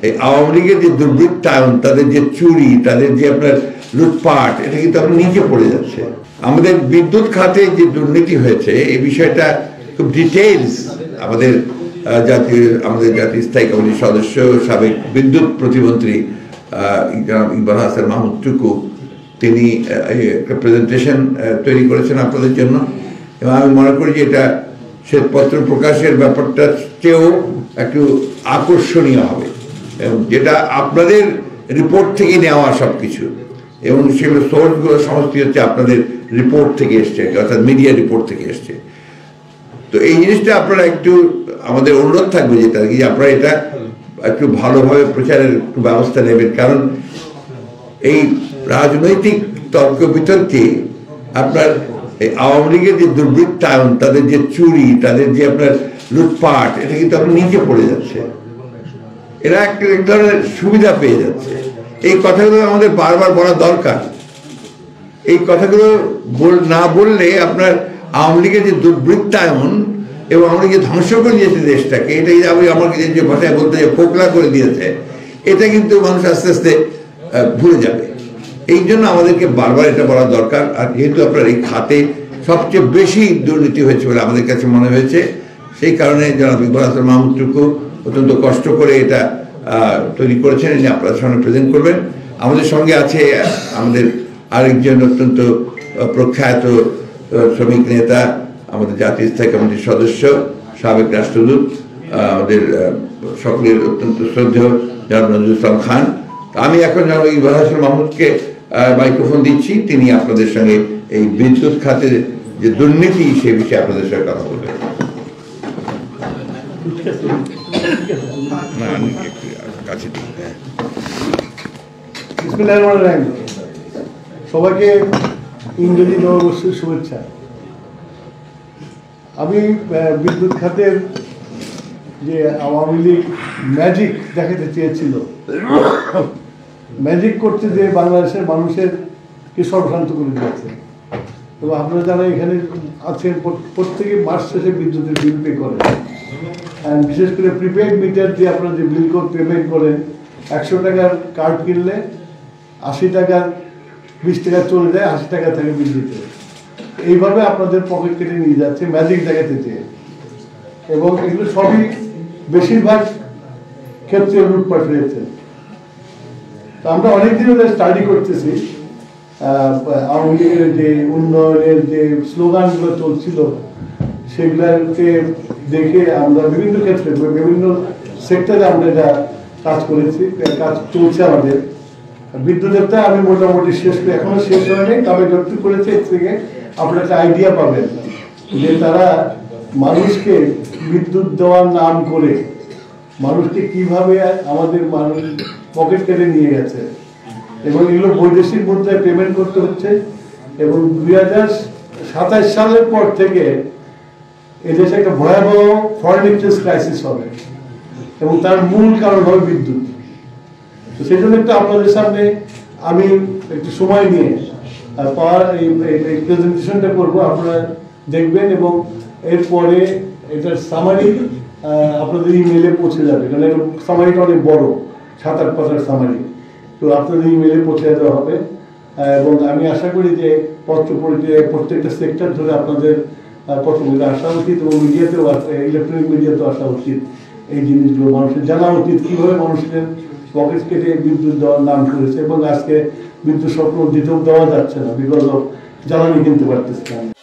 এই আওয়ামী লীগের যে দুর্বৃত্তায়ন, তাদের যে চুরি, তাদের যে আপনার লুটপাট, এটা কিন্তু আপনার নিচে পড়ে যাচ্ছে। আমাদের বিদ্যুৎ খাতে যে দুর্নীতি হয়েছে এই বিষয়টা খুব ডিটেইলস আমাদের জাতীয় স্থায়ী কমিটির সদস্য, সাবেক বিদ্যুৎ প্রতিমন্ত্রী ইকবাল হাসান মাহমুদ টুকু তিনি একটা প্রেজেন্টেশন তৈরি করেছেন আপনাদের জন্য, এবং আমি মনে করি যে এটা শ্বেতপত্র প্রকাশের ব্যাপারটা চেয়েও একটু আকর্ষণীয় হবে, এবং যেটা আপনাদের রিপোর্ট থেকে নেওয়া সব কিছু, এবং সেগুলো সোর্সগুলো সমস্ত হচ্ছে আপনাদের রিপোর্ট থেকে এসছে, অর্থাৎ মিডিয়া রিপোর্ট থেকে এসছে। তো এই জিনিসটা আপনারা একটু, আমাদের অনুরোধ থাকবে যেটা কি, আপনারা এটা একটু ভালোভাবে প্রচারের একটু ব্যবস্থা নেবেন, কারণ এই রাজনৈতিক তর্ক বিতর্কে আপনার এই আওয়ামী লীগের যে দুর্বৃত্তায়ন, তাদের যে চুরি, তাদের যে আপনার লুটপাট, এটা কিন্তু আপনার নিচে পড়ে যাচ্ছে। এরা এক ধরনের সুবিধা পেয়ে যাচ্ছে। এই কথাগুলো আমাদের বারবার বলা দরকার। এই কথাগুলো না বললে আপনার আওয়ামী লীগের যে দুর্বৃত্তায়ন এবং আওয়ামী লীগের ধ্বংস করে দিয়েছে দেশটাকে, এটাই আমাকে যে ভাষায় বলতে যে ফোকলা করে দিয়েছে, এটা কিন্তু মানুষ আস্তে আস্তে ভুলে যাবে। এই জন্য আমাদেরকে বারবার এটা বলা দরকার। আর যেহেতু আপনার এই খাতে সবচেয়ে বেশি দুর্নীতি হয়েছে বলে আমাদের কাছে মনে হয়েছে, সেই কারণে জনাব ইকবাল হাসান মাহমুদ টুকু অত্যন্ত কষ্ট করে এটা তৈরি করেছেন, এনে আপনাদের সামনে প্রেজেন্ট করবেন। আমাদের সঙ্গে আছে আমাদের আরেকজন অত্যন্ত প্রখ্যাত শ্রমিক নেতা, আমাদের জাতীয় স্থায়ী কমিটির সদস্য, সাবেক রাষ্ট্রদূত, আমাদের সকলের অত্যন্ত শ্রদ্ধেয় জনাব নজরুল ইসলাম খান। আমি এখন জনাব ইকবাল হাসান মাহমুদকে মাইক্রোফোন দিচ্ছি, তিনি আপনাদের সঙ্গে এই বিদ্যুৎ খাতের যে দুর্নীতি সে বিষয়ে আপনাদের সঙ্গে কথা বলবেন। সবাইকে ইংরেজি নববর্ষের শুভেচ্ছা। আমি বিদ্যুৎ খাতের যে আওয়ামী লীগ ম্যাজিক দেখাতে চেয়েছিল, ম্যাজিক করতে যে বাংলাদেশের মানুষের কে সর্বশান্ত করে দিয়েছে। এবং আপনারা যারা এখানে আছেন প্রত্যেকে মাস শেষে বিদ্যুতের বিল পে করেন, বিশেষ করে প্রিপেড মিটার দিয়ে আপনারা যে বিল পেমেন্ট করেন, 100 টাকার কার্ড কিনলে 80 টাকার 20 টাকা চলে যায়, 80 টাকা থাকে বিল দিতে। এইভাবে আপনাদের পকেট কেটে নিয়ে যাচ্ছে ম্যাজিক দেখাতে চেয়ে, এবং এগুলো সবই বেশিরভাগ ক্ষেত্রে লুটপাট হয়েছে। তো আমরা অনেকদিন ধরে স্টাডি করতেছি আওয়ামী লীগের যে উন্নয়নের যে স্লোগানগুলো চলছিল সেগুলোকে দেখে আমরা বিভিন্ন ক্ষেত্রে বিভিন্ন সেক্টরে আমরা যা কাজ করেছি, কাজ চলছে আমাদের। বিদ্যুতেরটা আমি মোটামুটি শেষ করে, এখনো শেষ হয়নি, তবে যতটুকু করেছে এর থেকে আপনারা একটা আইডিয়া পাবেন যে তারা মানুষকে বিদ্যুৎ দেওয়ার নাম করে মানুষকে কিভাবে আমাদের মানুষ পকেট কেটে নিয়ে গেছে, এবং এগুলো বৈদেশিক মুদ্রায় পেমেন্ট করতে হচ্ছে। এবং 2027 সালের পর থেকে এদেশে একটা ভয়াবহ ফরেন এক্সচেঞ্জ ক্রাইসিস হবে, এবং তার মূল কারণ হবে বিদ্যুৎ। তো সেই জন্য একটু আপনাদের সামনে আমি একটু সময় নিয়ে এই প্রেজেন্টেশনটা করবো, আপনারা দেখবেন, এবং এরপরে এটার সামারি আপনাদের ইমেলে পৌঁছে যাবে, কারণ এর সামারিটা অনেক বড়, 7-8 পাতার সামারি, তো আপনাদের ইমেলে পৌঁছে দেওয়া হবে। এবং আমি আশা করি যে প্রত্যেকটা সেক্টর ধরে আপনাদের পত্রগুলো আসা উচিত, এবং মিডিয়াতেও ইলেকট্রনিক মিডিয়াতেও আসা উচিত। এই জিনিসগুলো মানুষের জানা উচিত, কীভাবে মানুষের পকেট কেটে বিদ্যুৎ দেওয়ার নাম করেছে, এবং আজকে বিদ্যুৎ স্বপ্ন দিতেও দেওয়া যাচ্ছে না, বিকজ অফ জ্বালানি কিনতে পারতেছে না।